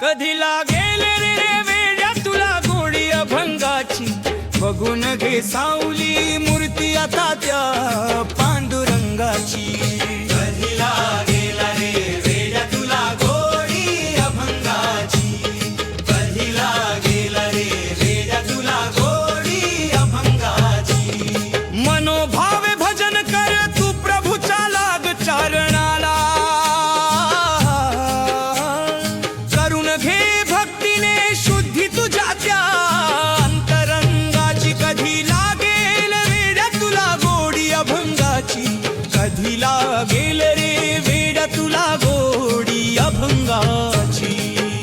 कधी लागेल रे वेड्या तुला गोडी अभंगाची, बघून घे सावली मूर्ती आता त्या पांडुरंगाची। कधी लागेल रे वेड्या तुला गोडी अभंगाची, कधी लागेल रे वेड्या तुला गोडी अभंगाची। मनोभावे भजन कर तू प्रभूच्या लाग चरणाला, करून घे भक्तीने शुद्धी तुझ्या त्या अंतरंगाची। कधी लागेल वेड्या तुला गोडी अभंगाची, कधी लागेल रे वेड्या तुला गोडी अभंगाची,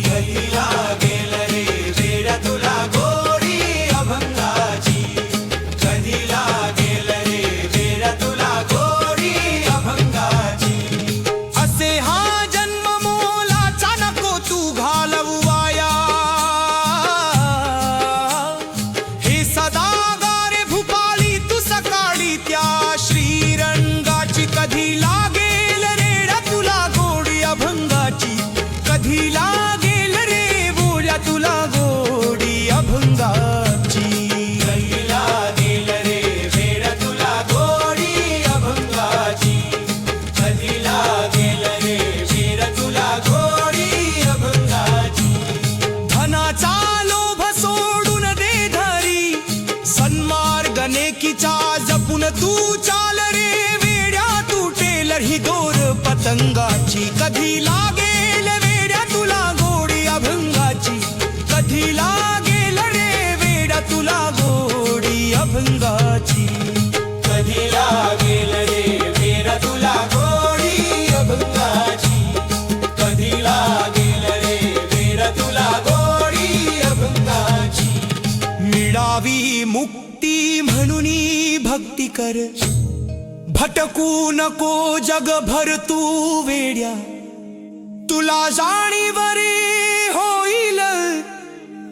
कधी लागेल रे वेड्या तुला गोडी अभंगाची, कधी लागेल रे वेड्या तुला गोडी अभंगाची। असे हा जन्म मोलाचा नको तू घालवू वाया, हे सदा गारे भूपाली तू सकाळी त्या श्रीरंगाची। कधी लागेल रेड्या तुला गोडी अभंगाची, कधी लागेल रे बोल्या तुला गोडी अभंगाची, कधी लागेल रे वेड्या तुला गोडी अभंगाची, कधी लागेल रे वेड्या तुला गोडी अभंगाची। धनाचा लोभ सोडून दे धरी, सन्मार्ग नेकीचा जपून तू चाल रे वेड्या, तुटेल ही दोर पतंगाची। कधी लागेल वेड्या तुला गोडी अभंगाची, कधी लागेल रे वेड्या तुला गोडी अभंगाची, कधी लागेल रे वेड्या तुला गोडी अभंगाची, कधी लागेल रे वेड्या तुला गोडी अभंगाची। मिळावी मुक्ती म्हणून भक्ती कर, भटकू नको जगभर तू वेड्या, तुला जाणीव रे होईल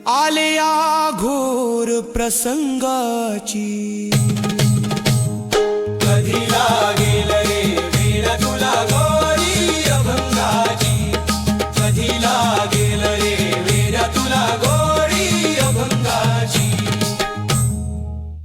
आले या घोर प्रसंगाची।